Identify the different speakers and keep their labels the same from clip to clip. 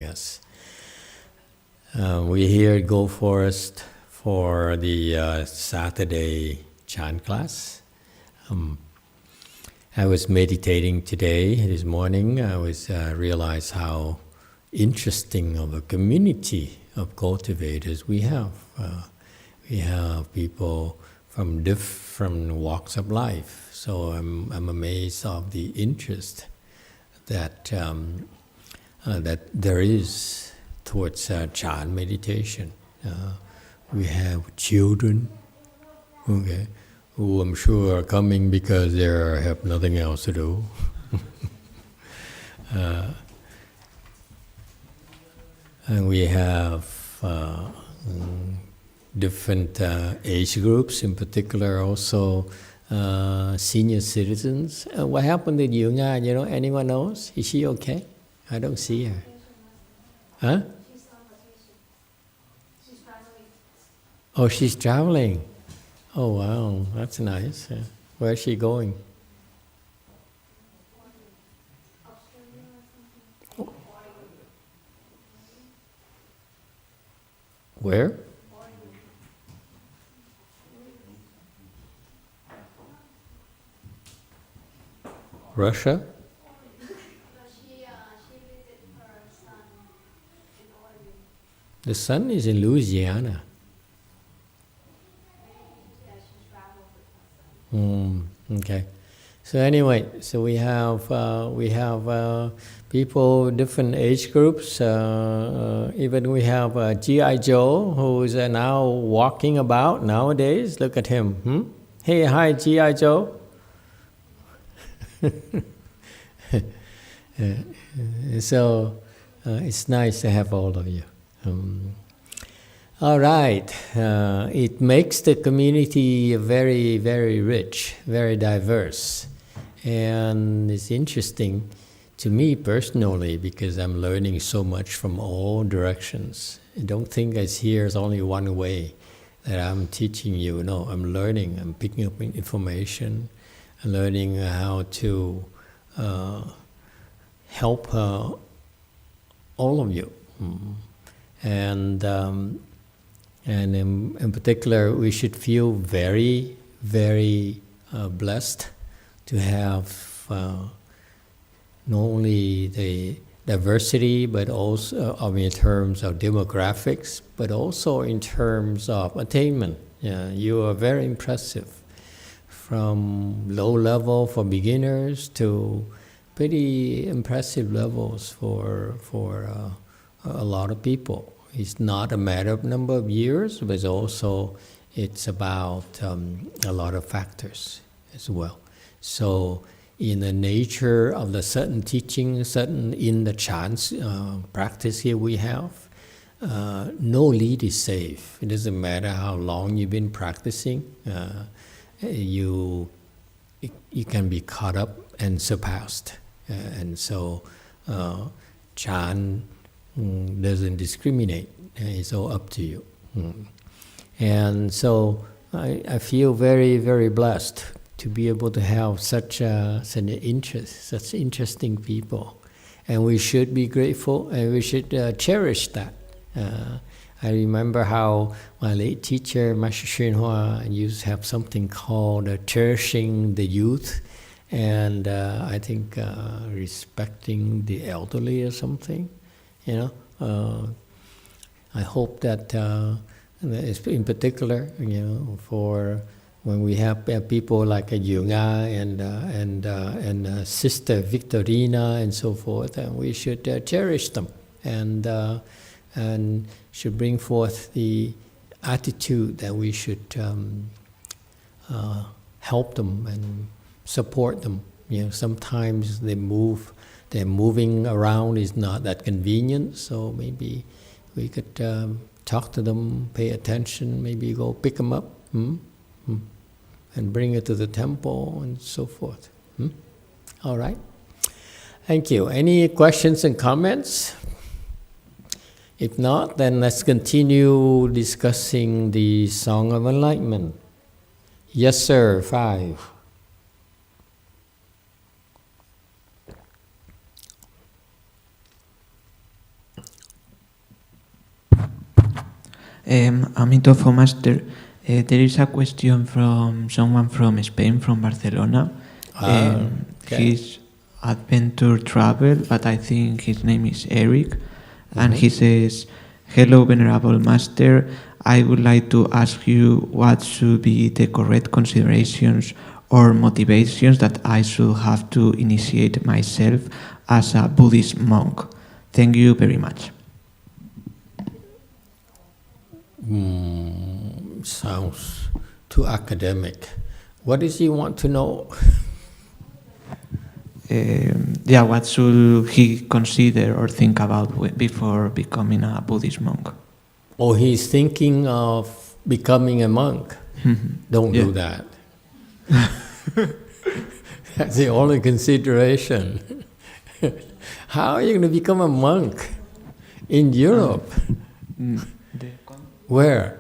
Speaker 1: us. We're here at Go Forest for the Saturday chant class. I was meditating this morning. I realized how interesting of a community of cultivators we have. We have people from different walks of life. So I'm amazed of the interest that there is towards chant meditation. We have children, okay, who I'm sure are coming because they have nothing else to do. And we have different age groups, in particular also senior citizens. What happened to Yunga? Anyone knows? Is she okay? I don't see her. Huh?
Speaker 2: She's traveling.
Speaker 1: Oh, she's traveling. Oh, wow, that's nice. Where is she going?
Speaker 2: Australia or something.
Speaker 1: Where? Russia?
Speaker 2: She visited her son in Oregon.
Speaker 1: The son is in Louisiana.
Speaker 2: Yeah, she traveled with her son.
Speaker 1: Okay. So anyway, so we have people different age groups. Even we have G.I. Joe, who is now walking about nowadays. Look at him. Hey, hi, G.I. Joe. So it's nice to have all of you. All right. It makes the community very, very rich, very diverse. And it's interesting to me personally because I'm learning so much from all directions. I don't think here's only one way that I'm teaching you. No, I'm learning. I'm picking up information. I'm learning how to help all of you. And in particular, we should feel very, very blessed to have not only the diversity, but also in terms of demographics, but also in terms of attainment. Yeah, you are very impressive. From low level for beginners to pretty impressive levels for a lot of people. It's not a matter of number of years, but it's about a lot of factors as well. So in the nature of the certain teaching, in the chant practice here we have, no lead is safe. It doesn't matter how long you've been practicing. You can be caught up and surpassed. And so chant doesn't discriminate. It's all up to you. And so I feel very, very blessed to be able to have such interesting people. And we should be grateful and we should cherish that. I remember how my late teacher, masteryonghua, used to have something called cherishing the youth, and I think respecting the elderly or something. I hope that, in particular, for when we have people like Yunga and Sister Victorina and so forth, and we should cherish them and should bring forth the attitude that we should help them and support them. Sometimes their moving around is not that convenient, so maybe we could talk to them, pay attention, maybe go pick them up and bring it to the temple and so forth. All right. Thank you. Any questions and comments? If not, then let's continue discussing the Song of Enlightenment. Yes, sir. 5.
Speaker 3: Amintofo Master, there is a question from someone from Spain, from Barcelona.
Speaker 1: Okay.
Speaker 3: He's adventure travel, but I think his name is Eric. And he says, "Hello, Venerable Master. I would like to ask you what should be the correct considerations or motivations that I should have to initiate myself as a Buddhist monk. Thank you very much."
Speaker 1: Sounds too academic. What does he want to know?
Speaker 3: What should he consider or think about before becoming a Buddhist monk?
Speaker 1: Oh, he's thinking of becoming a monk. Don't do that. That's the only consideration. How are you going to become a monk in Europe? Where?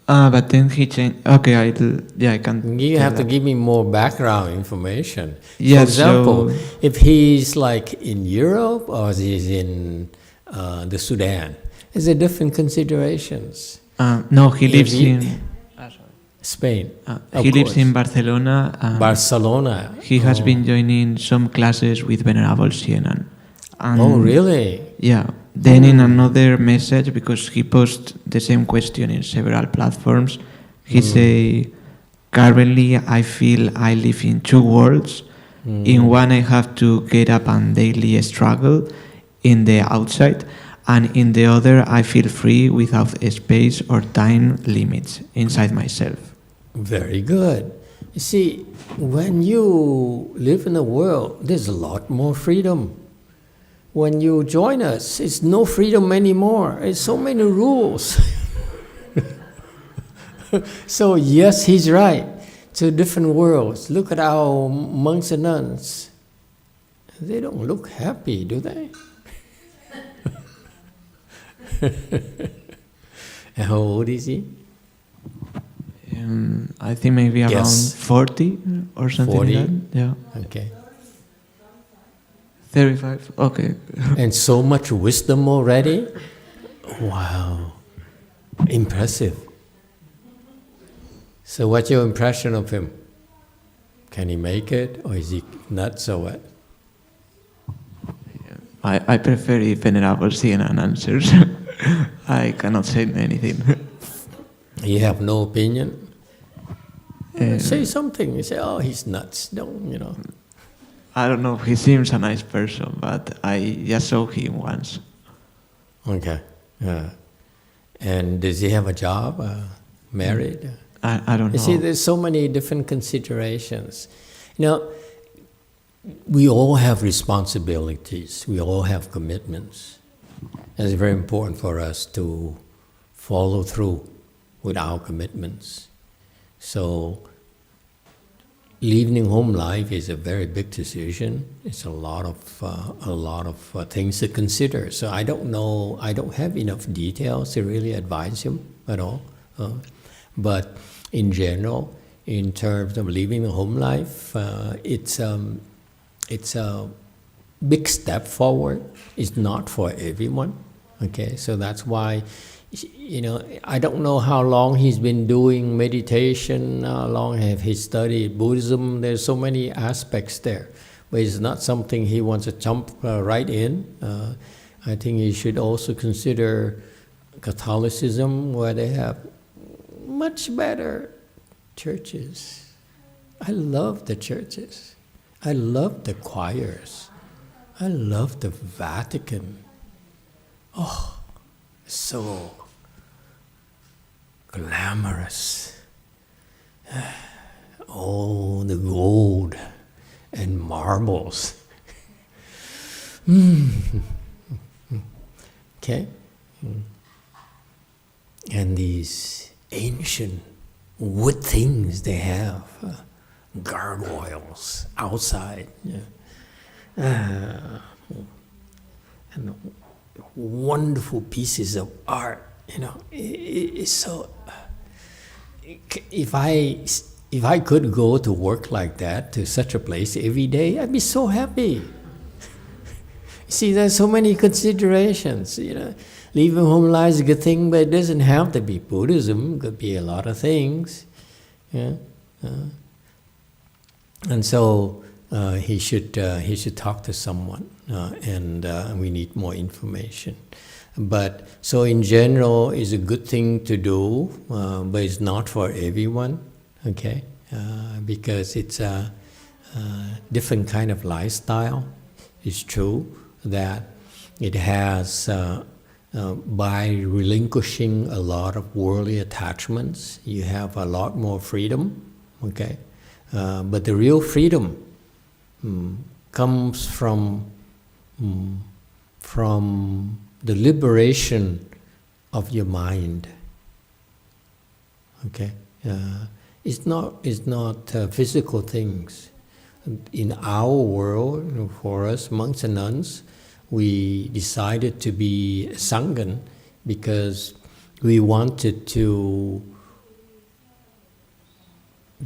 Speaker 3: But then he changed. Okay, I can.
Speaker 1: You have to give me more background information.
Speaker 3: Yeah,
Speaker 1: For example,
Speaker 3: so
Speaker 1: if he's like in Europe or he's in the Sudan, is there different considerations?
Speaker 3: No, he lives in
Speaker 1: Spain.
Speaker 3: he lives in Barcelona.
Speaker 1: Barcelona.
Speaker 3: He has been joining some classes with Venerable Xienan.
Speaker 1: Oh, really?
Speaker 3: Yeah. Then in another message, because he posts the same question in several platforms, he say, "Currently I feel I live in two worlds. In one I have to get up and daily struggle in the outside, and in the other I feel free without space or time limits inside myself."
Speaker 1: Very good. You see, when you live in the world, there's a lot more freedom. When you join us, it's no freedom anymore. It's so many rules. So yes, he's right. Two different worlds. Look at our monks and nuns. They don't look happy, do they? And how old is he?
Speaker 3: I think maybe around
Speaker 1: Yes.
Speaker 3: 40 or something
Speaker 1: 40?
Speaker 3: like that. Yeah.
Speaker 1: Okay.
Speaker 3: 35. Okay.
Speaker 1: And so much wisdom already? Wow. Impressive. So what's your impression of him? Can he make it, or is he nuts or what?
Speaker 3: I prefer if Venerable Xienan answers. I cannot say anything.
Speaker 1: You have no opinion? Say something. You say, oh, he's nuts. Don't,
Speaker 3: I don't know. He seems a nice person, but I just saw him once.
Speaker 1: Okay. And does he have a job? Married?
Speaker 3: I don't know.
Speaker 1: You see, there's so many different considerations. We all have responsibilities. We all have commitments. And it's very important for us to follow through with our commitments. So, leaving home life is a very big decision. It's a lot of things to consider. So I don't know. I don't have enough details to really advise him at all. But in general, in terms of living a home life, it's a big step forward. It's not for everyone. Okay, so that's why, I don't know how long he's been doing meditation, how long have he studied Buddhism. There's so many aspects there, but it's not something he wants to jump right in. I think he should also consider Catholicism, where they have much better churches. I love the churches. I love the choirs. I love the Vatican. Oh, so glamorous. Oh, the gold and marbles. Okay? And these ancient wood things they have, gargoyles outside. And wonderful pieces of art. It's so. If I could go to work like that, to such a place every day, I'd be so happy. See, there's so many considerations. Leaving home life is a good thing, but it doesn't have to be Buddhism. It could be a lot of things. Yeah? And so he should talk to someone, and we need more information. But so in general, it's a good thing to do, but it's not for everyone. Okay, because it's a different kind of lifestyle. It's true that it has, by relinquishing a lot of worldly attachments, you have a lot more freedom, okay? But the real freedom comes from the liberation of your mind, okay? It's not physical things. In our world, for us monks and nuns, we decided to be Sanghan because we wanted to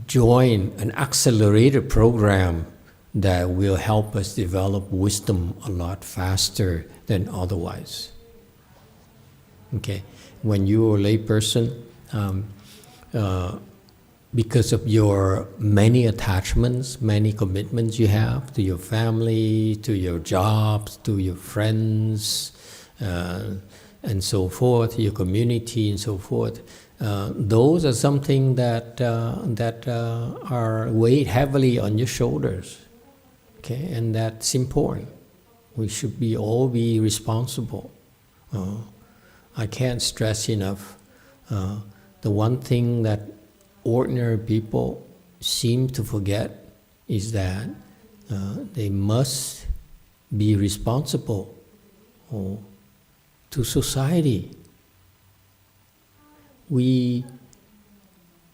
Speaker 1: join an accelerated program that will help us develop wisdom a lot faster than otherwise. Okay, when you're a lay person, because of your many attachments, many commitments you have to your family, to your jobs, to your friends, and so forth, your community and so forth, those are something that are weighed heavily on your shoulders. Okay, and that's important. We should all be responsible. I can't stress enough the one thing that ordinary people seem to forget is that they must be responsible to society. We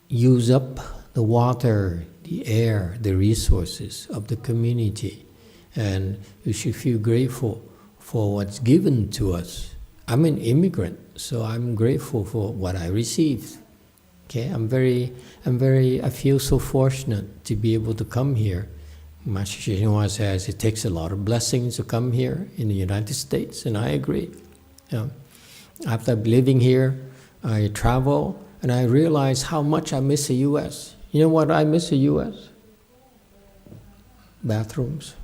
Speaker 1: use up the water, the air, the resources of the community, and we should feel grateful for what's given to us. I'm an immigrant, so I'm grateful for what I received. Okay, I feel so fortunate to be able to come here. Master Shinhua says it takes a lot of blessings to come here in the United States, and I agree. After living here, I travel, and I realize how much I miss the U.S. You know what I miss the U.S.? Bathrooms.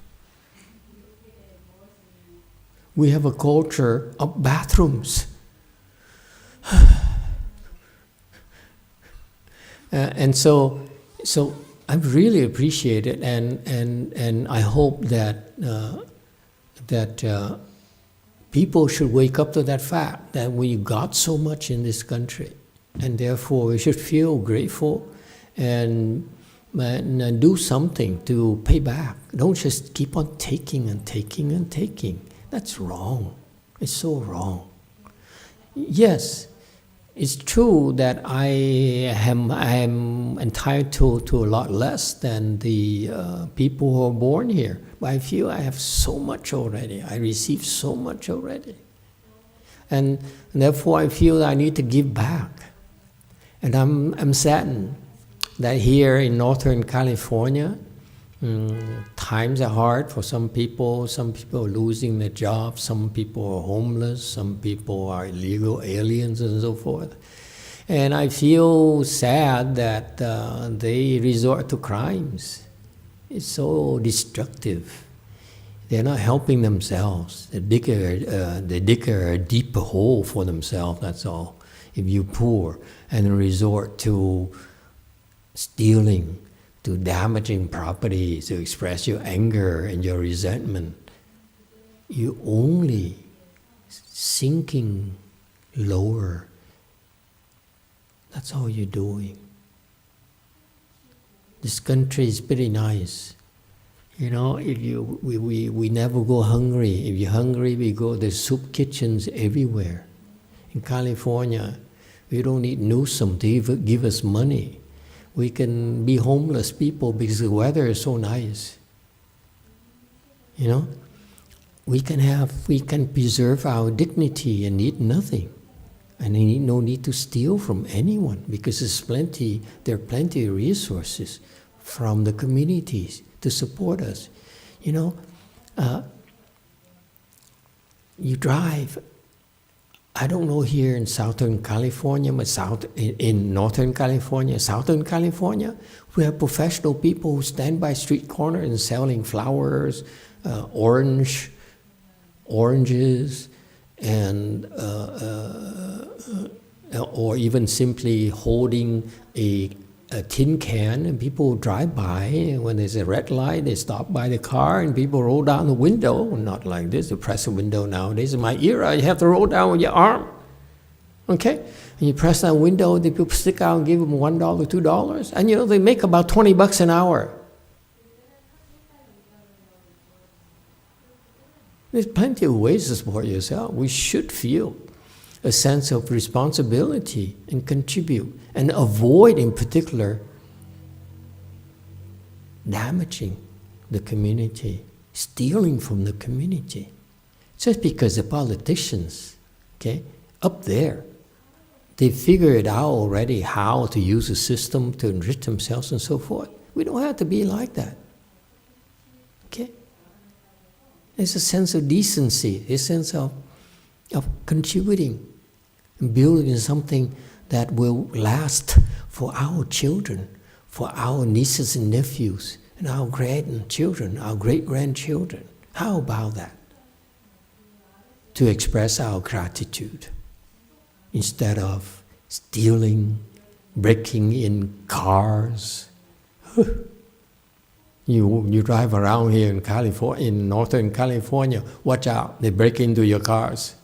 Speaker 1: We have a culture of bathrooms. And so I really appreciate it, and I hope that people should wake up to that fact that we got so much in this country, and therefore we should feel grateful and do something to pay back. Don't just keep on taking and taking and taking. That's wrong. It's so wrong. Yes. It's true that I am entitled to a lot less than the people who are born here. But I feel I have so much already. I received so much already. And therefore I feel I need to give back. And I'm saddened that here in Northern California, times are hard for some people. Some people are losing their jobs. Some people are homeless. Some people are illegal aliens and so forth. And I feel sad that they resort to crimes. It's so destructive. They're not helping themselves. They dig a deeper hole for themselves, that's all. If you're poor and resort to stealing, to damaging property, to express your anger and your resentment, you're only sinking lower. That's all you're doing. This country is pretty nice. You know, if we never go hungry. If you're hungry, we go, there's soup kitchens everywhere. In California, we don't need Newsom to give us money. We can be homeless people because the weather is so nice. You know, we can preserve our dignity and need nothing, and no need to steal from anyone because there are plenty of resources from the communities to support us. You know, you drive. I don't know here in Southern California, but in Northern California, Southern California, we have professional people who stand by street corners and selling flowers, oranges, and or even simply holding a tin can, and people drive by, and when there's a red light, they stop by the car, and people roll down the window. Not like this, you press the window nowadays. In my era, you have to roll down with your arm. Okay? And you press that window, the people stick out and give them $1, $2, and they make about $20 an hour. There's plenty of ways to support yourself. We should feel a sense of responsibility and contribute and avoid, in particular, damaging the community, stealing from the community. Just because the politicians, up there, they figured out already how to use the system to enrich themselves and so forth. We don't have to be like that. Okay? There's a sense of decency, a sense of contributing and building something that will last for our children, for our nieces and nephews, and our grandchildren, our great-grandchildren. How about that? To express our gratitude instead of stealing, breaking in cars. You drive around here in California, in Northern California, watch out, they break into your cars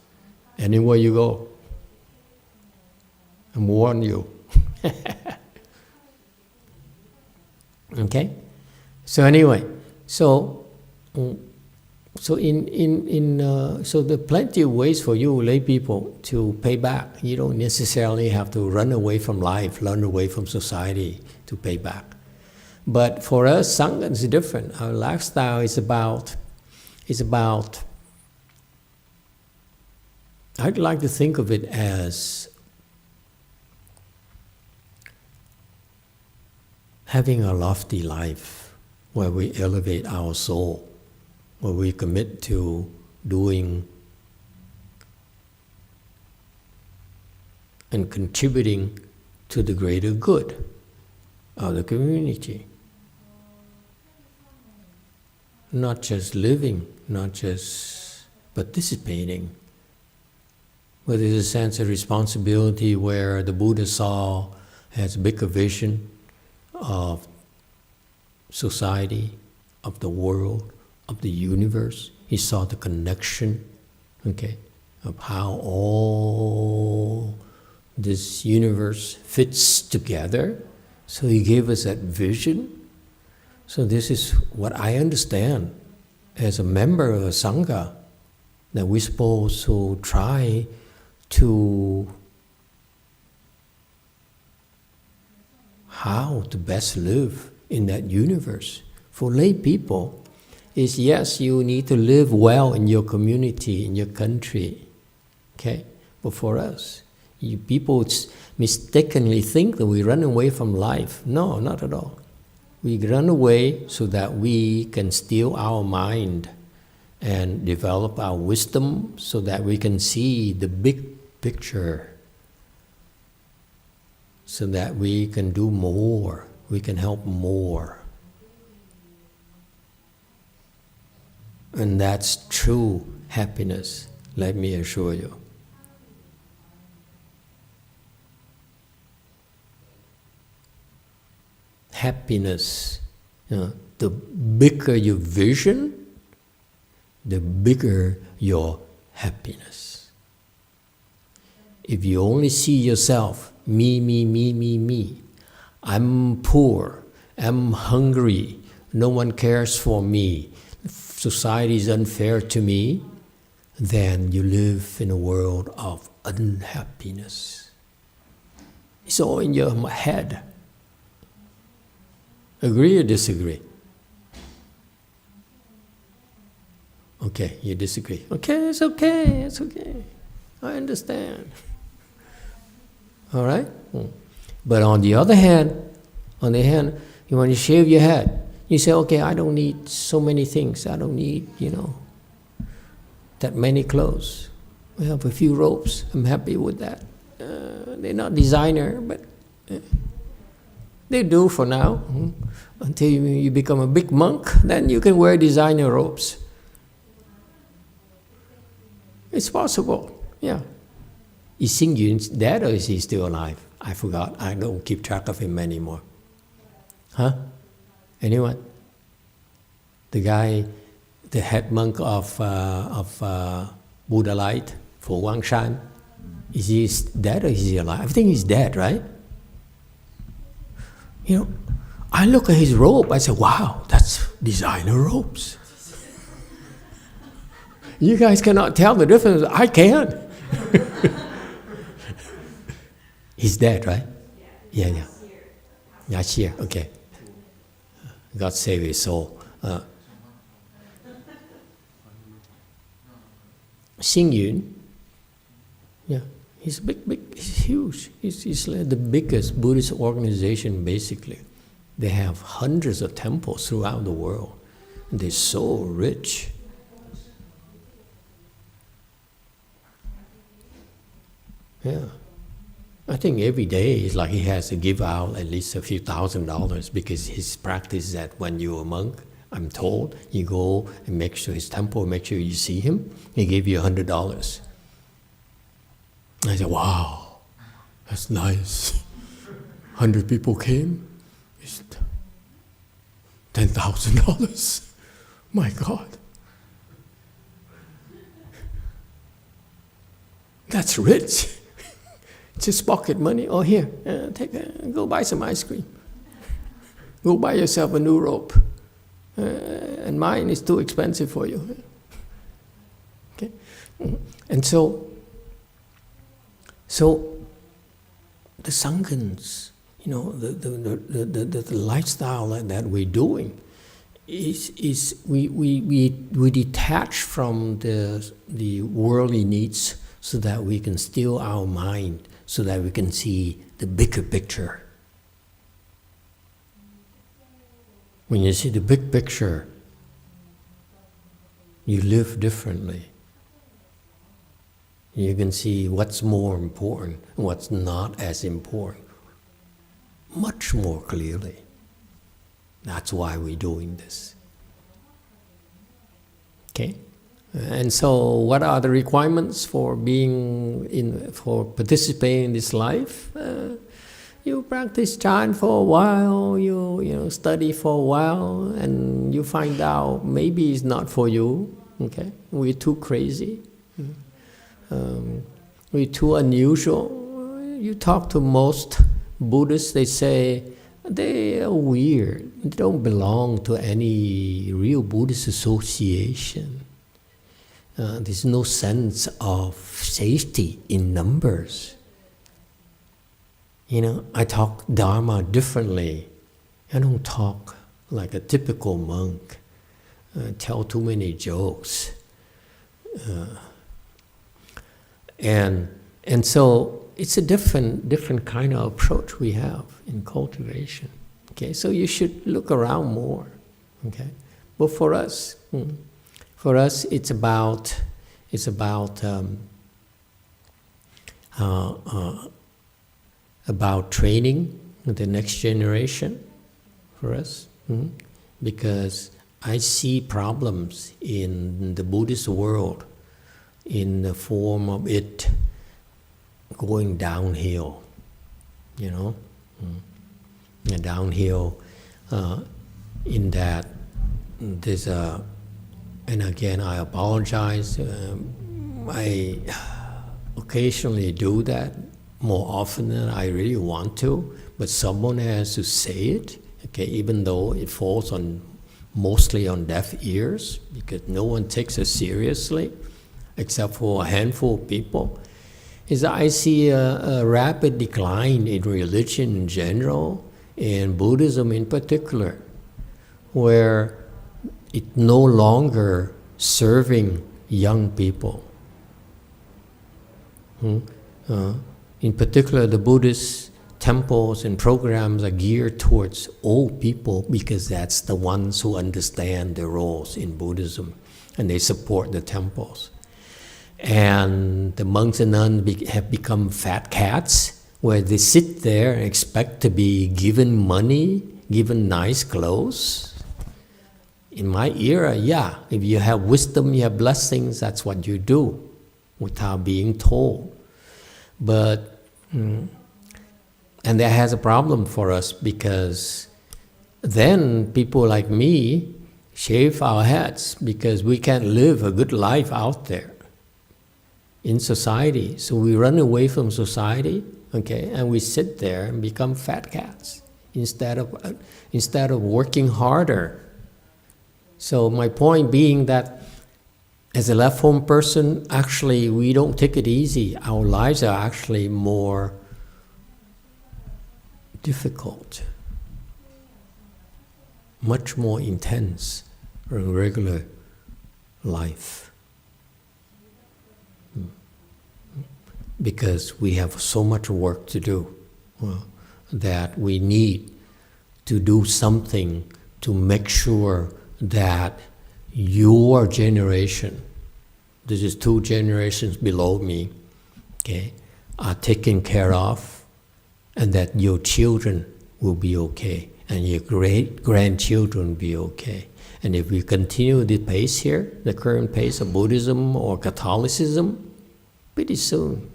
Speaker 1: anywhere you go. I'm warning you. Okay? So anyway, so there are plenty of ways for you lay people to pay back. You don't necessarily have to run away from life, run away from society to pay back. But for us, Sangha is different. Our lifestyle is about, I'd like to think of it as having a lofty life where we elevate our soul, where we commit to doing and contributing to the greater good of the community. Not just living, not just participating, but there's a sense of responsibility where the Buddha has a bigger vision of society, of the world, of the universe. He saw the connection, of how all this universe fits together. So he gave us that vision. So this is what I understand as a member of a Sangha, that we're supposed to try to how to best live in that universe. For lay people, is yes, you need to live well in your community, in your country. But for us, people mistakenly think that we run away from life. No, not at all. We run away so that we can still our mind and develop our wisdom so that we can see the big picture, so that we can do more, we can help more. And that's true happiness, let me assure you. Happiness, the bigger your vision, the bigger your happiness. If you only see yourself, me, I'm poor, I'm hungry, no one cares for me, society is unfair to me, then you live in a world of unhappiness. It's all in your head. Agree or disagree? Okay, you disagree. Okay, it's okay. I understand. All right? But on the other hand, you want to shave your head. You say, okay, I don't need so many things. I don't need, $10,000, that many clothes. We have a few robes. I'm happy with that. They're not designer, but they do for now. Until you become a big monk, then you can wear designer robes. It's possible, yeah. Is Xing Yun dead or is he still alive? I forgot. I don't keep track of him anymore. Huh? Anyone? The guy, the head monk of Buddha Light, for Wangshan, is he dead or is he alive? I think he's dead, right? You know, I look at his robe, I say, wow, that's designer robes. You guys cannot tell the difference. I can. He's dead, right? Yeah. Last year, okay. God save his soul. Xing Yun, yeah, he's he's huge. He's like the biggest Buddhist organization, basically. They have hundreds of temples throughout the world. And they're so rich. Yeah. I think every day it's like he has to give out at least a few $1,000 because his practice is that when you're a monk, I'm told, you go and make sure his temple, make sure you see him, he gave you $100. I said, wow, that's nice. 100 people came, it's $10,000. My God. That's rich. Just pocket money. Oh, here, go buy some ice cream. Go buy yourself a new robe. And mine is too expensive for you. Okay, and so the sanghas, you know, the lifestyle that we're doing is we detach from the worldly needs so that we can still our mind, so that we can see the bigger picture. When you see the big picture, you live differently. You can see what's more important and what's not as important much more clearly. That's why we're doing this. Okay? And so what are the requirements for participating in this life? You practice chant for a while, you study for a while, and you find out maybe it's not for you. Okay, we're too crazy, we're too unusual. You talk to most Buddhists, they say they are weird. They don't belong to any real Buddhist association. There's no sense of safety in numbers. You know, I talk Dharma differently. I don't talk like a typical monk, tell too many jokes. And so it's a different kind of approach we have in cultivation. Okay, so you should look around more. Okay, but for us it's about training the next generation for us, because I see problems in the Buddhist world in the form of it going downhill, you know, downhill in that there's a, and again I apologize, I occasionally do that more often than I really want to, but someone has to say it, okay, even though it falls mostly on deaf ears, because no one takes it seriously, except for a handful of people, is that I see a rapid decline in religion in general, and Buddhism in particular, where it's no longer serving young people. In particular, the Buddhist temples and programs are geared towards old people because that's the ones who understand the roles in Buddhism and they support the temples. And the monks and nuns have become fat cats, where they sit there and expect to be given money, given nice clothes. In my era, yeah, if you have wisdom, you have blessings, that's what you do, without being told. But, and that has a problem for us, because then people like me shave our heads, because we can't live a good life out there in society. So we run away from society, okay, and we sit there and become fat cats instead of working harder. So my point being that as a left-home person, actually we don't take it easy. Our lives are actually more difficult, much more intense than regular life. Because we have so much work to do, that we need to do something to make sure that your generation, this is 2 generations below me, okay, are taken care of, and that your children will be okay, and your great-grandchildren will be okay. And if we continue the pace here, the current pace of Buddhism or Catholicism, pretty soon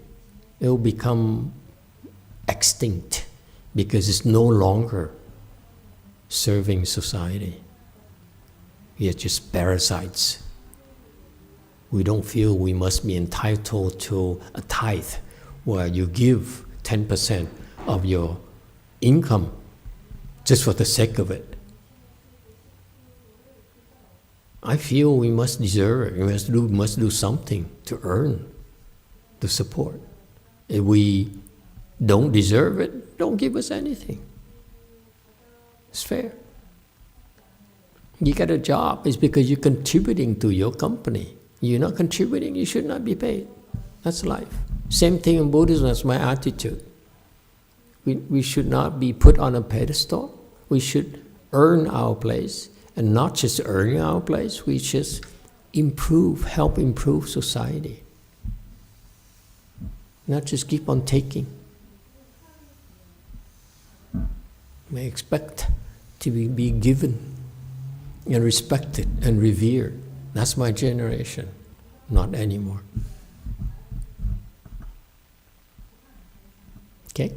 Speaker 1: it will become extinct, because it's no longer serving society. We are just parasites. We don't feel we must be entitled to a tithe, where you give 10% of your income just for the sake of it. I feel we must deserve it. We must do something to earn the support. If we don't deserve it, don't give us anything. It's fair. You get a job, it's because you're contributing to your company. You're not contributing, you should not be paid. That's life. Same thing in Buddhism, that's my attitude. We should not be put on a pedestal. We should earn our place. And not just earning our place, we just help improve society. Not just keep on taking. We expect to be given and respected and revered. That's my generation, not anymore. Okay?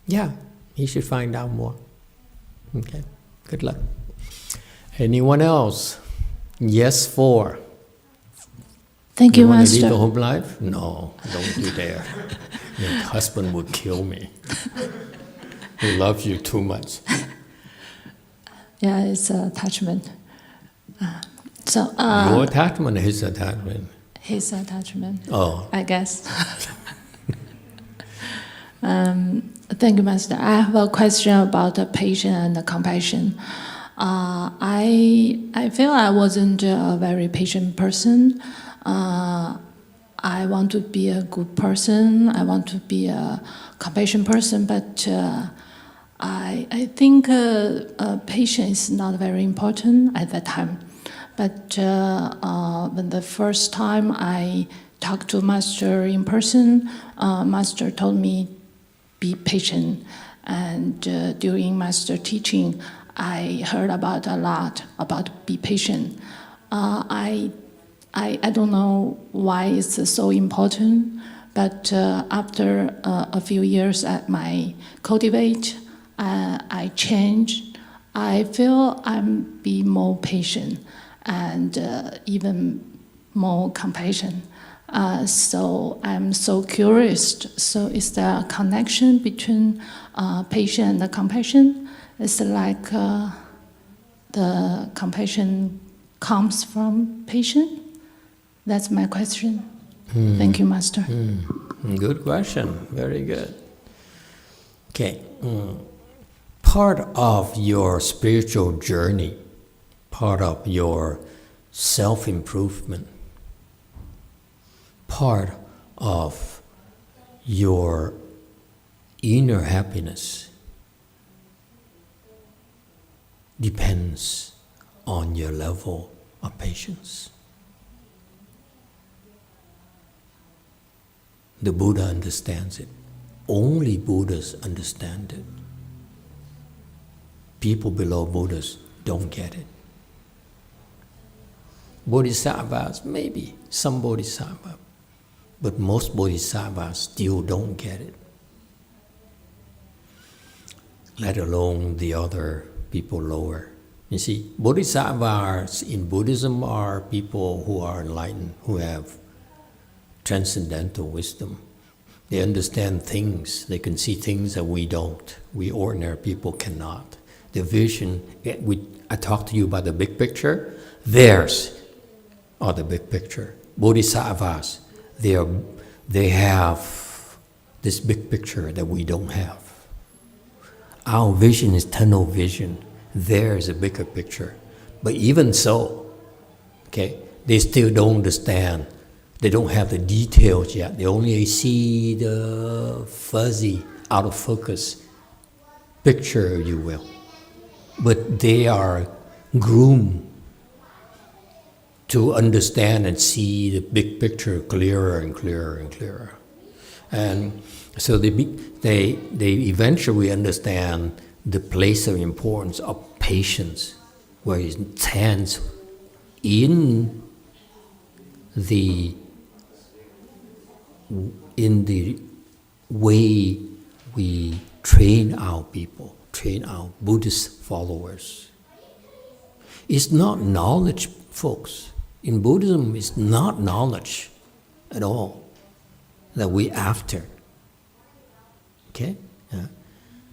Speaker 1: Yeah, you should find out more. Okay, good luck. Anyone else? Yes, 4.
Speaker 4: Thank you,
Speaker 1: want
Speaker 4: Master.
Speaker 1: to live a home life? No, don't do that. Your husband will kill me. He loves you too much.
Speaker 4: Yeah, it's attachment.
Speaker 1: Your attachment, his attachment.
Speaker 4: His attachment.
Speaker 1: Oh.
Speaker 4: I guess. Thank you, Master. I have a question about the patience and the compassion. I feel I wasn't a very patient person. I want to be a good person. I want to be a compassionate person, but I think patience is not very important at that time. But when the first time I talked to Master in person, Master told me, be patient. And during Master teaching, I heard about a lot about be patient. I don't know why it's so important, but after a few years at my cultivate, I changed. I feel I'm be more patient and even more compassion. So I'm so curious. So is there a connection between patience and compassion? It's like the compassion comes from patience? That's my question. Thank you, Master.
Speaker 1: Good question. Very good. Okay. Part of your spiritual journey, part of your self-improvement, part of your inner happiness depends on your level of patience. the Buddha understands it. Only Buddhas understand it. People below Buddhas don't get it. Bodhisattvas, maybe, some bodhisattvas. But most bodhisattvas still don't get it. Let alone the other people lower. You see, bodhisattvas in Buddhism are people who are enlightened, who have transcendental wisdom. They understand things. They can see things that we don't. We ordinary people cannot. The vision, I talked to you about the big picture. Theirs are the big picture. Bodhisattvas, they have this big picture that we don't have. Our vision is tunnel vision. Theirs is a bigger picture. But even so, okay, they still don't understand. They don't have the details yet. They only see the fuzzy, out of focus picture, if you will. But they are groomed to understand and see the big picture clearer and clearer and clearer. And so they eventually understand the place of importance of patience, where it stands in the way we train our people, train our Buddhist followers. It's not knowledge, folks. In Buddhism, it's not knowledge at all that we're after. Okay? Yeah.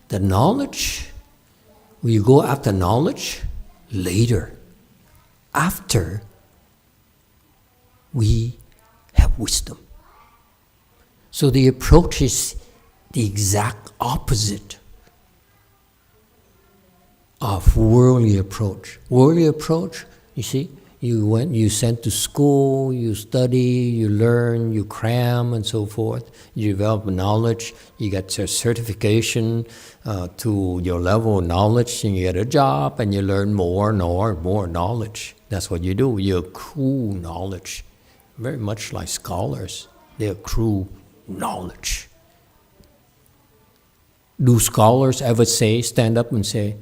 Speaker 1: The knowledge, we go after knowledge later, after we have wisdom. So the approach is the exact opposite of worldly approach. Worldly approach, you see, you sent to school, you study, you learn, you cram, and so forth. You develop knowledge, you get a certification to your level of knowledge, and you get a job, and you learn more and more knowledge. That's what you do. You accrue knowledge. Very much like scholars, they accrue knowledge. Do scholars ever stand up and say,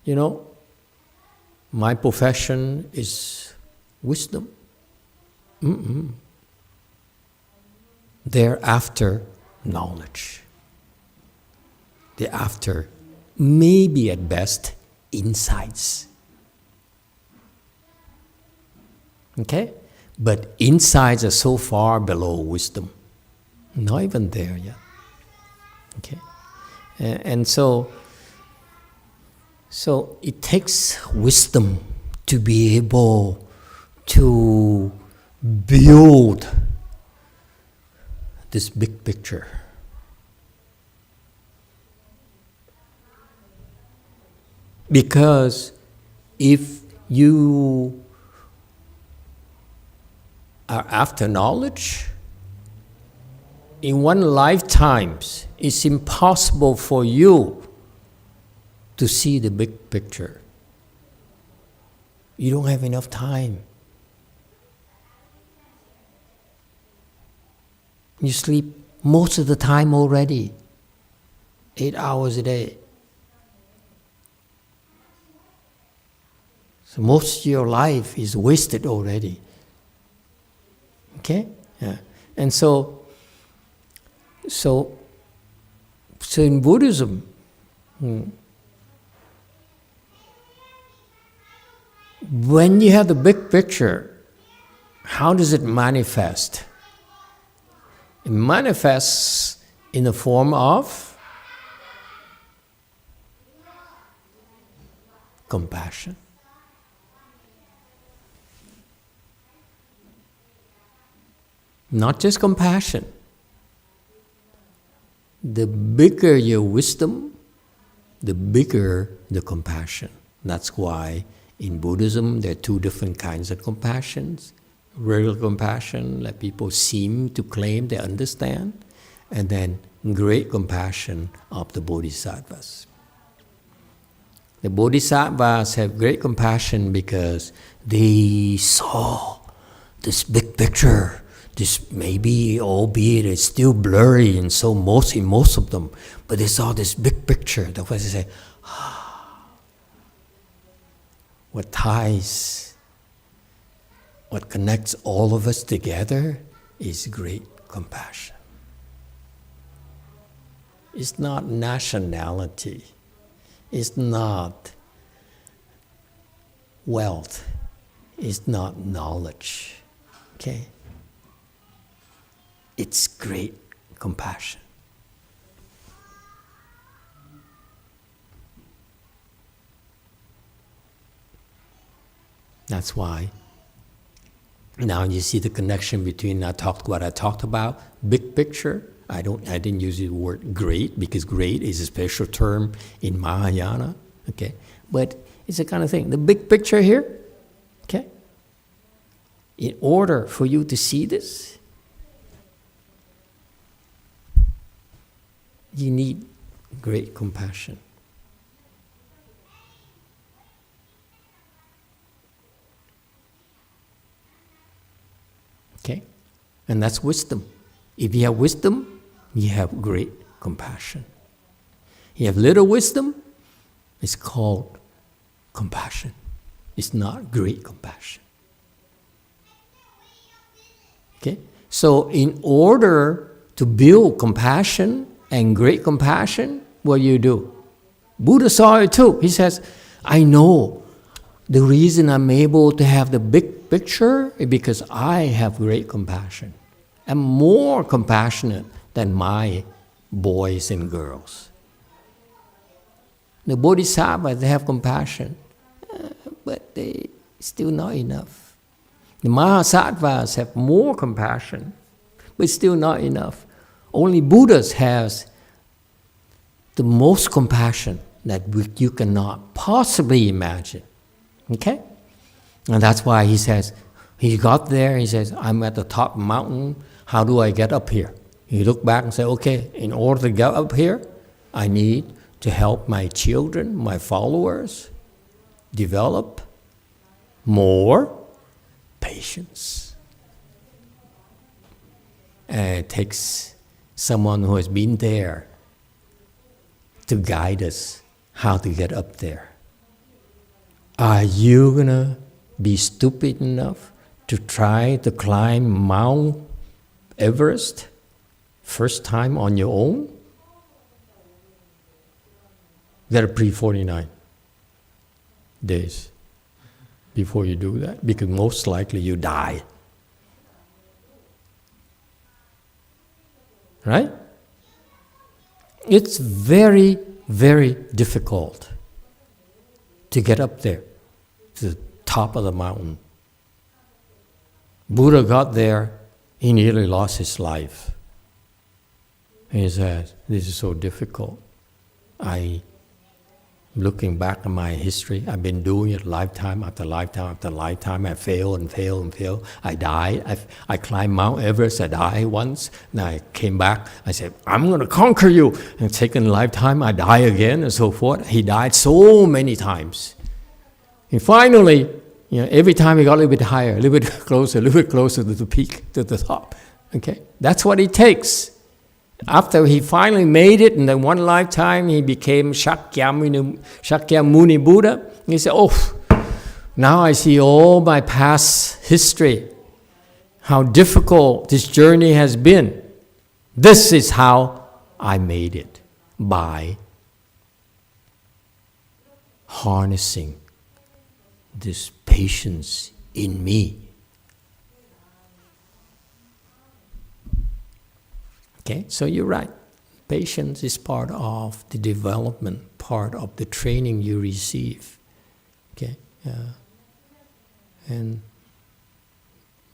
Speaker 1: you know, my profession is wisdom? They're after knowledge. They're after, maybe at best, insights. Okay? But insights are so far below wisdom. Not even there yet. Okay? And so it takes wisdom to be able to build this big picture. Because if you are after knowledge, in one lifetime, it's impossible for you to see the big picture. You don't have enough time. You sleep most of the time already, 8 hours a day. So most of your life is wasted already. Okay? Yeah. And so in Buddhism, when you have the big picture, how does it manifest? It manifests in the form of compassion. Not just compassion. The bigger your wisdom, the bigger the compassion. That's why in Buddhism there are two different kinds of compassions. Real compassion, that people seem to claim they understand, and then great compassion of the Bodhisattvas. The Bodhisattvas have great compassion because they saw this big picture. this maybe, albeit it's still blurry in most of them, but they saw this big picture. That's why they say, what ties, what connects all of us together is great compassion. It's not nationality. It's not wealth. It's not knowledge. Okay? It's great compassion. That's why now you see the connection between what I talked about, big picture. I didn't use the word great because great is a special term in Mahayana. Okay, but it's the kind of thing. The big picture here. Okay. In order for you to see this, you need great compassion. Okay? And that's wisdom. If you have wisdom, you have great compassion. You have little wisdom, it's called compassion. It's not great compassion. Okay? So in order to build compassion and great compassion, what do? Buddha saw it too. He says, I know the reason I'm able to have the big picture is because I have great compassion. I'm more compassionate than my boys and girls. The bodhisattvas, they have compassion, but they still not enough. The mahasattvas have more compassion, but still not enough. Only Buddhas has the most compassion that you cannot possibly imagine. Okay? And that's why he says, he got there, he says, I'm at the top mountain, how do I get up here? He looked back and said, okay, in order to get up here, I need to help my children, my followers, develop more patience. And it takes someone who has been there to guide us how to get up there. Are you gonna be stupid enough to try to climb Mount Everest first time on your own? You gotta pre-49 days before you do that, because most likely you die. Right? It's very, very difficult to get up there to the top of the mountain. Buddha got there, he nearly lost his life. And he says, this is so difficult. Looking back at my history, I've been doing it lifetime after lifetime after lifetime. I fail and fail and fail. I died. I climbed Mount Everest. I died once. And I came back. I said, I'm going to conquer you. And second lifetime, I die again and so forth. He died so many times. And finally, every time he got a little bit higher, a little bit closer to the peak, to the top. Okay? That's what it takes. After he finally made it, in the one lifetime, he became Shakyamuni Buddha. He said, now I see all my past history, how difficult this journey has been. This is how I made it, by harnessing this patience in me. Okay, so you're right. Patience is part of the development, part of the training you receive. Okay, and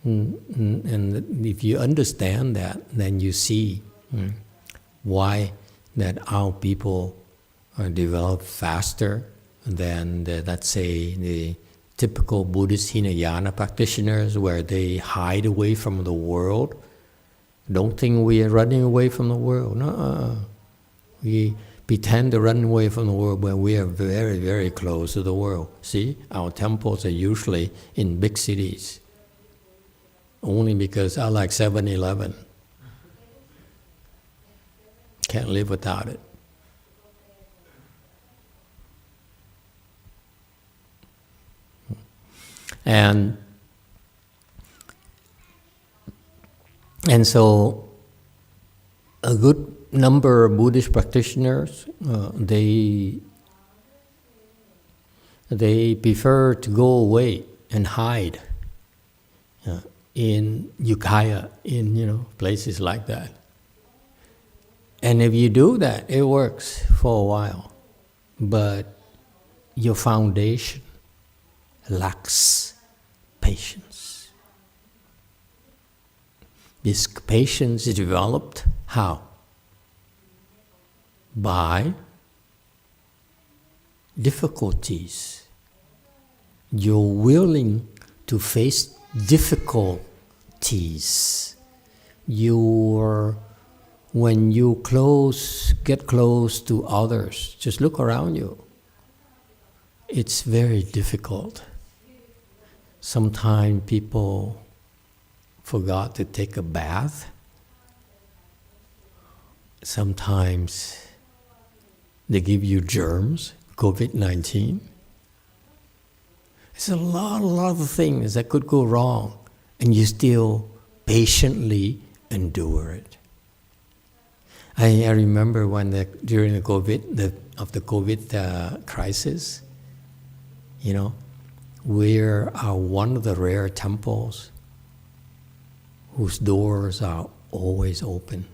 Speaker 1: if you understand that, then you see why that our people develop faster than let's say the typical Buddhist Hinayana practitioners, where they hide away from the world. Don't think we are running away from the world. No, we pretend to run away from the world when we are very, very close to the world. See, our temples are usually in big cities. only because I like 7-Eleven. Can't live without it. And so a good number of Buddhist practitioners, they prefer to go away and hide in Ukiah, in places like that. And if you do that, it works for a while, but your foundation lacks patience. This patience is developed how? By difficulties. You're willing to face difficulties. When you get close to others, just look around you. It's very difficult. Sometimes people forgot to take a bath. Sometimes they give you germs, COVID-19. There's a lot of things that could go wrong, and you still patiently endure it. I remember when during the COVID crisis, we are one of the rare temples whose doors are always open.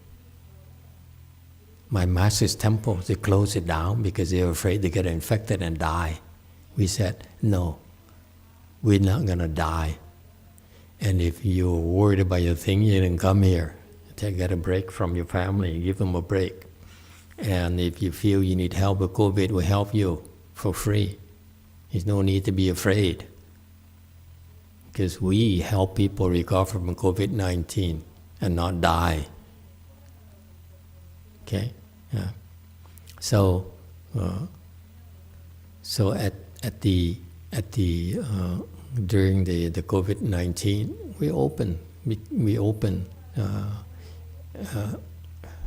Speaker 1: My master's temple, they closed it down because they were afraid they get infected and die. We said, no, we're not going to die. And if you're worried about your thing, you didn't come here. Get a break from your family, give them a break. And if you feel you need help with COVID, we'll help you for free. There's no need to be afraid. Because we help people recover from COVID-19 and not die. Okay? Yeah. So during the COVID-19, we open.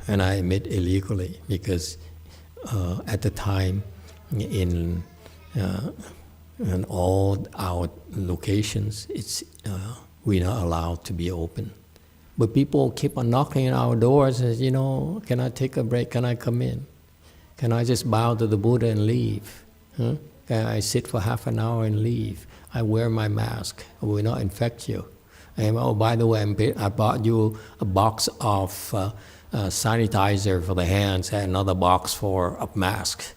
Speaker 1: And I admit illegally, because at the time in all our locations, we're not allowed to be open. But people keep on knocking on our doors and says, can I take a break? Can I come in? Can I just bow to the Buddha and leave? Huh? Can I sit for half an hour and leave? I wear my mask. I will not infect you. And by the way, I bought you a box of sanitizer for the hands and another box for a mask.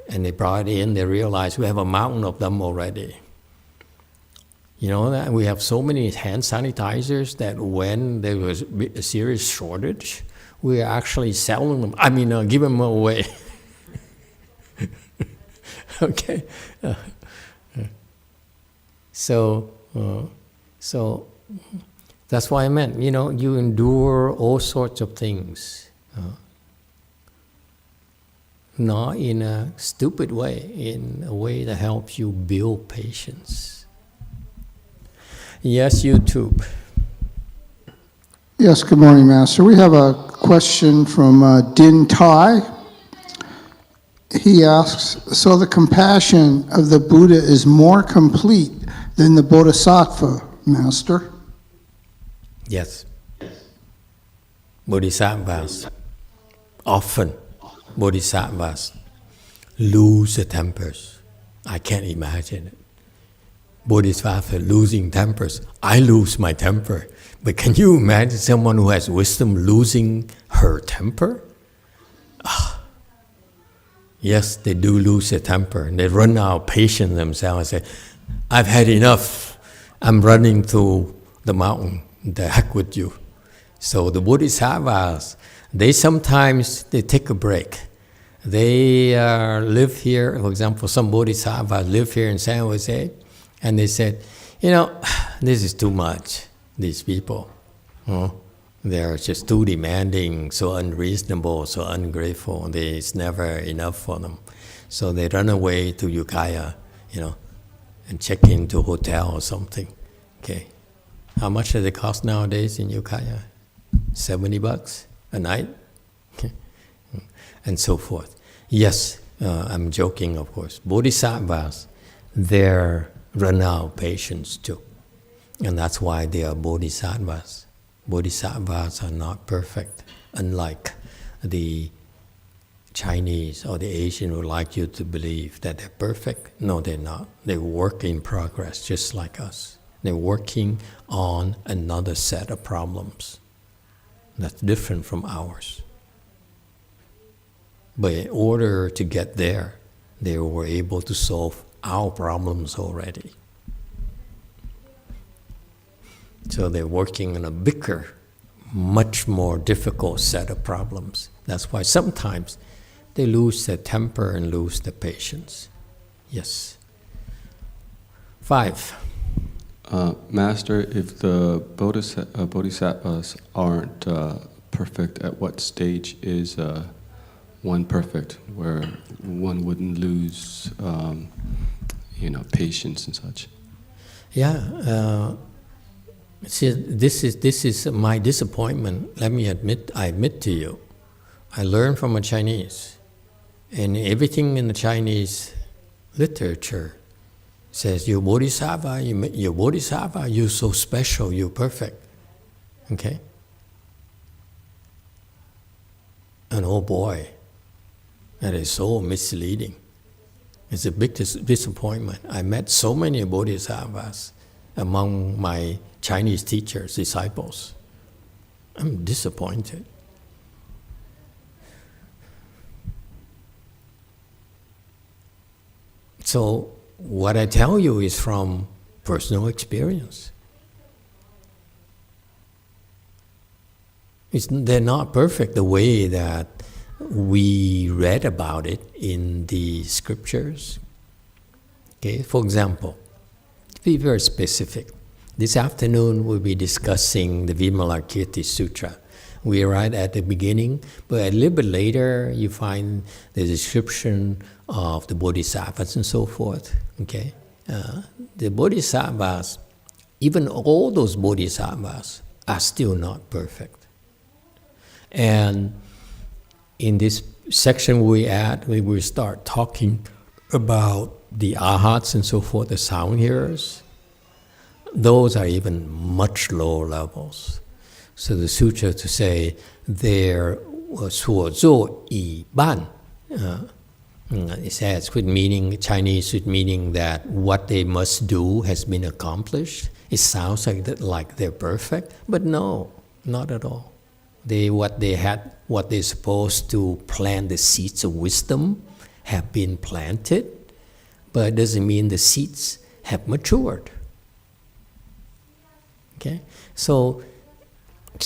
Speaker 1: And they brought it in, they realized we have a mountain of them already. You know that we have so many hand sanitizers that when there was a serious shortage, we are actually selling them. Give them away. Okay. So that's why I meant, you endure all sorts of things. Not in a stupid way, in a way that helps you build patience. Yes, YouTube.
Speaker 5: Yes, good morning, Master. We have a question from Din Tai. He asks, so the compassion of the Buddha is more complete than the Bodhisattva, Master?
Speaker 1: Yes. Bodhisattvas, often Bodhisattvas lose their tempers. I can't imagine it. Bodhisattva losing tempers. I lose my temper. But can you imagine someone who has wisdom losing her temper? Yes, they do lose their temper. And they run out of patience themselves and say, I've had enough. I'm running to the mountain. The heck with you. So the Bodhisattvas, they take a break. They live here. For example, some Bodhisattvas live here in San Jose, and they said, this is too much, these people. They're just too demanding, so unreasonable, so ungrateful. It's never enough for them. So they run away to Ukiah, and check into a hotel or something. Okay. How much does it cost nowadays in Ukiah? $70 a night? And so forth. Yes, I'm joking, of course. Bodhisattvas, they're run out of patience too. And that's why they are bodhisattvas. Bodhisattvas are not perfect, unlike the Chinese or the Asian would like you to believe that they're perfect. No, they're not. They're work in progress, just like us. They're working on another set of problems that's different from ours. But in order to get there, they were able to solve our problems already. So they're working on a bigger, much more difficult set of problems. That's why sometimes they lose their temper and lose their patience. Yes. 5.
Speaker 6: Master, if the bodhisattvas aren't perfect, at what stage is one perfect, where one wouldn't lose, patience and such?
Speaker 1: Yeah. See, this is my disappointment. Let me admit to you. I learned from a Chinese, and everything in the Chinese literature says, you're bodhisattva, you're so special, you're perfect. Okay? And oh boy, that is so misleading. It's a big disappointment. I met so many bodhisattvas among my Chinese teachers, disciples. I'm disappointed. So what I tell you is from personal experience. They're not perfect the way that we read about it in the scriptures. Okay, for example, to be very specific, this afternoon we'll be discussing the Vimalakirti Sutra. We're right at the beginning, but a little bit later you find the description of the bodhisattvas and so forth. Okay, the bodhisattvas, even all those bodhisattvas, are still not perfect. And in this section we will start talking about the arhats and so forth, the sound hearers. Those are even much lower levels. So the sutra to say their 所作已办, it says with meaning Chinese, with meaning that what they must do has been accomplished. It sounds like they're perfect, but no, not at all. What they're supposed to plant the seeds of wisdom have been planted, but it doesn't mean the seeds have matured. Okay, so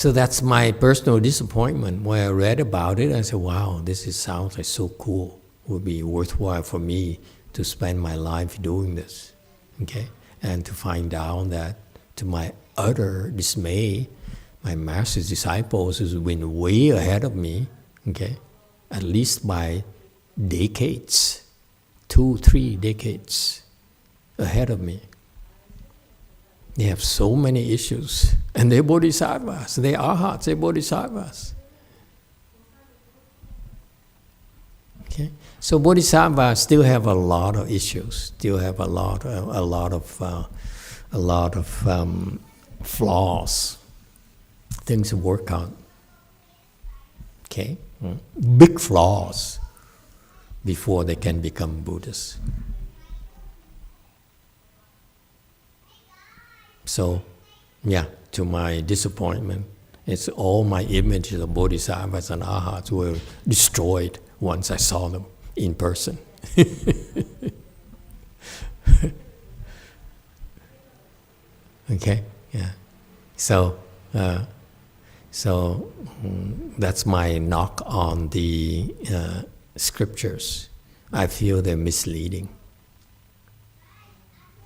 Speaker 1: that's my personal disappointment. When I read about it, I said, wow, sounds like so cool. It would be worthwhile for me to spend my life doing this. Okay, and to find out that, to my utter dismay, my master's disciples have been way ahead of me, okay, at least by decades, 2-3 decades ahead of me. They have so many issues, and they're bodhisattvas, they're arhats, they're bodhisattvas. Okay, so bodhisattvas still have a lot of issues, still have a lot of flaws, things to work on. Okay, big flaws before they can become Buddhists. So, yeah, to my disappointment, it's all my images of bodhisattvas and arhats were destroyed once I saw them in person. Okay, yeah. So that's my knock on the scriptures. I feel they're misleading.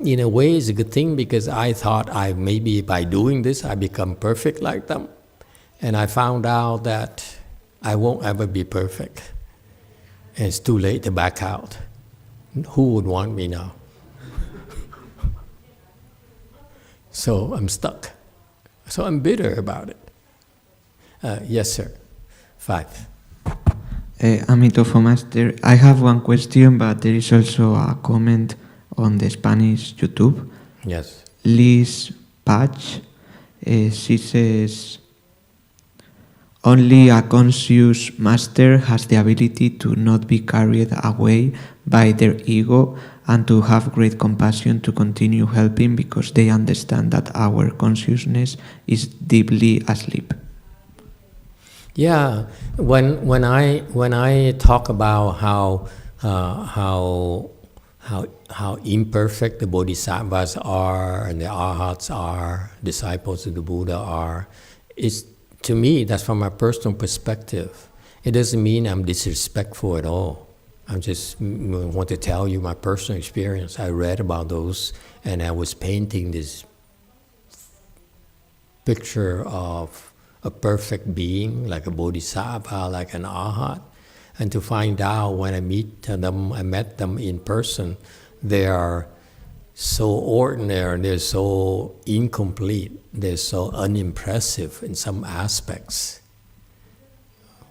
Speaker 1: In a way, it's a good thing because I thought maybe by doing this I become perfect like them, and I found out that I won't ever be perfect. And it's too late to back out. Who would want me now? So I'm stuck. So I'm bitter about it. Yes, sir. 5.
Speaker 3: Amitofo Master, I have one question, but there is also a comment on the Spanish YouTube.
Speaker 1: Yes.
Speaker 3: Liz Patch, she says, only a conscious master has the ability to not be carried away by their ego and to have great compassion to continue helping because they understand that our consciousness is deeply asleep.
Speaker 1: Yeah, when I talk about how imperfect the bodhisattvas are and the arhats are, disciples of the Buddha are, it's, to me, that's from my personal perspective. It doesn't mean I'm disrespectful at all. I just want to tell you my personal experience. I read about those, and I was painting this picture of a perfect being, like a bodhisattva, like an arhat. And to find out when I met them in person, they are so ordinary, they're so incomplete, they're so unimpressive in some aspects.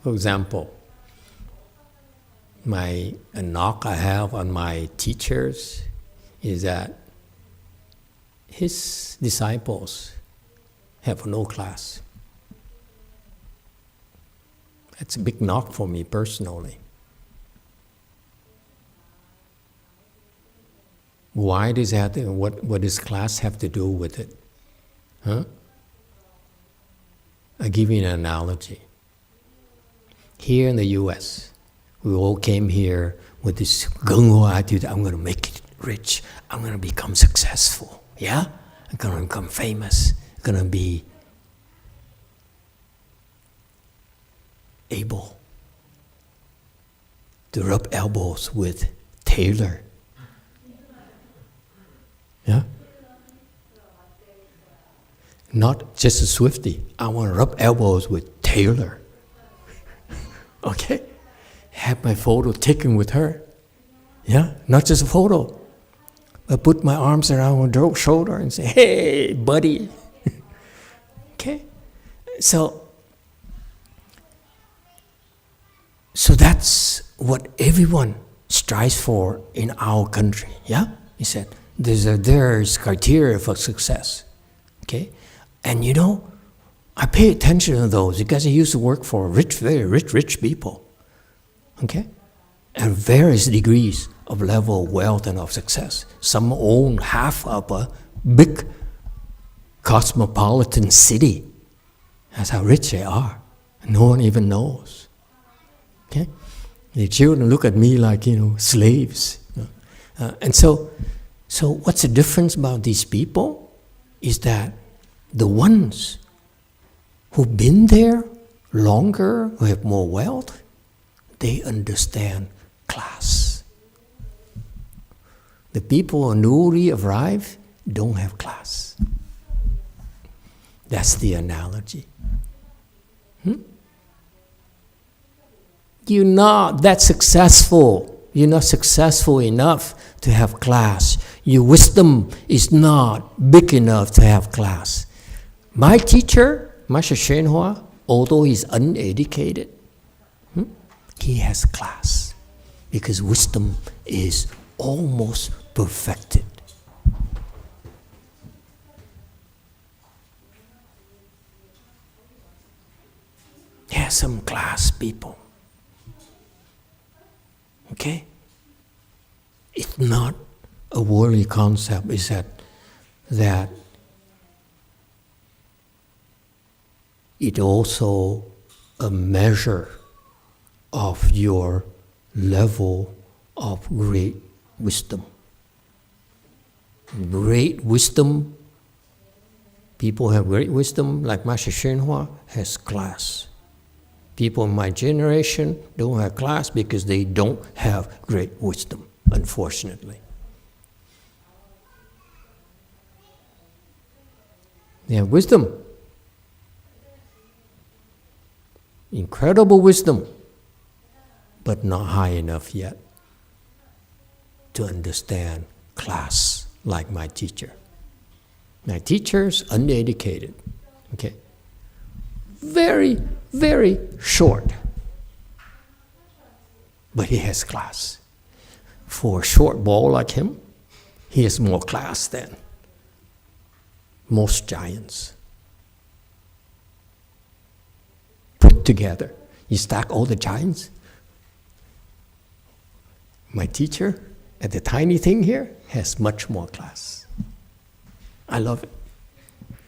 Speaker 1: For example, a knock I have on my teachers is that his disciples have no class. It's a big knock for me personally. Why does that? What does class have to do with it? Huh? I'll give you an analogy. Here in the U.S., we all came here with this gung-ho attitude, I'm going to make it rich, I'm going to become successful, yeah? I'm going to become famous, I'm going to be able to rub elbows with Taylor. Yeah? Not just a Swiftie. I want to rub elbows with Taylor. Okay? Have my photo taken with her. Yeah? Not just a photo. But put my arms around her shoulder and say, hey, buddy. Okay? So that's what everyone strives for in our country. Yeah? He said, there's criteria for success. Okay? And you know, I pay attention to those because I used to work for very rich people. Okay? At various degrees of level of wealth and of success. Some own half of a big cosmopolitan city. That's how rich they are. No one even knows. Okay? The children look at me like, slaves. And so what's the difference about these people is that the ones who've been there longer, who have more wealth, they understand class. The people who newly arrived don't have class. That's the analogy. You're not that successful. You're not successful enough to have class. Your wisdom is not big enough to have class. My teacher, Master Shenhua, although he's uneducated, he has class because wisdom is almost perfected. There are some class people. Okay? It's not a worldly concept, it's that it also a measure of your level of great wisdom. Great wisdom, people have great wisdom, like Master Shenhua has class. People in my generation don't have class because they don't have great wisdom, unfortunately. They have wisdom. Incredible wisdom, but not high enough yet to understand class like my teacher. My teacher's uneducated, Okay. Very, very short. But he has class. For a short ball like him, he has more class than most giants. Put together, you stack all the giants. My teacher at the tiny thing here has much more class. I love it.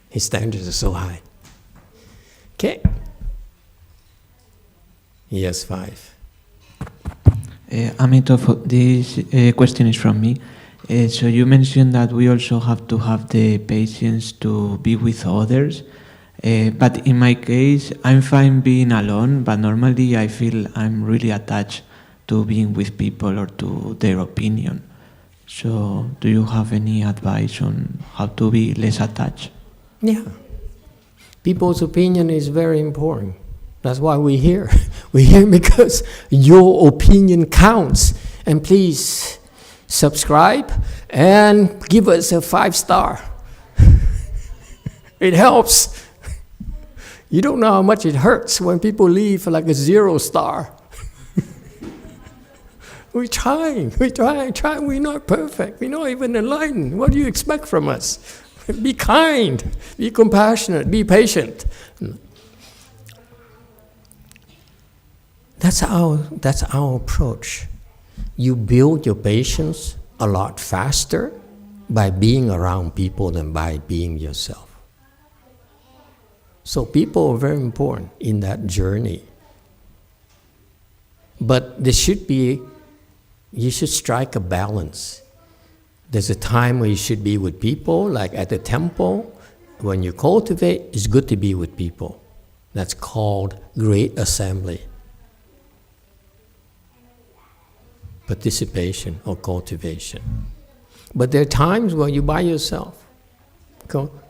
Speaker 1: His standards are so high. Okay. Yes, 5.
Speaker 3: Amito, this question is from me. So you mentioned that we also have to have the patience to be with others. But in my case, I'm fine being alone, but normally I feel I'm really attached to being with people or to their opinion. So do you have any advice on how to be less attached?
Speaker 1: Yeah. People's opinion is very important. That's why we're here. We're here because your opinion counts. And please subscribe and give us a 5-star. It helps. You don't know how much it hurts when people leave like a 0-star. We're trying. We're not perfect. We're not even enlightened. What do you expect from us? Be kind, be compassionate, be patient. That's our approach. You build your patience a lot faster by being around people than by being yourself. So people are very important in that journey. But you should strike a balance. There's a time where you should be with people, like at the temple. When you cultivate, it's good to be with people. That's called great assembly. Participation or cultivation. But there are times where you're by yourself.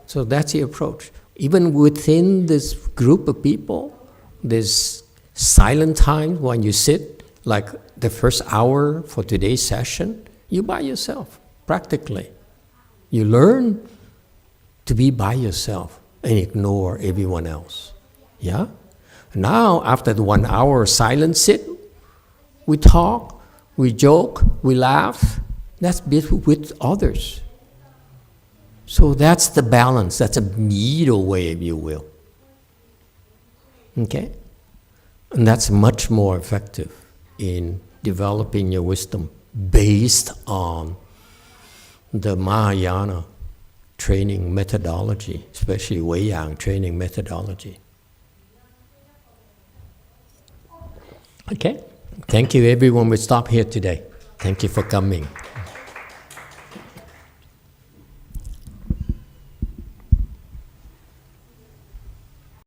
Speaker 1: So that's the approach. Even within this group of people, there's silent times when you sit, like the first hour for today's session, you're by yourself. Practically, you learn to be by yourself and ignore everyone else. Yeah? Now, after the 1 hour silent sit, we talk, we joke, we laugh. That's with others. So that's the balance. That's a middle way, if you will. Okay? And that's much more effective in developing your wisdom based on the Mahayana training methodology, especially Wei-Yang training methodology. Okay? Thank you, everyone. We stop here today. Thank you for coming.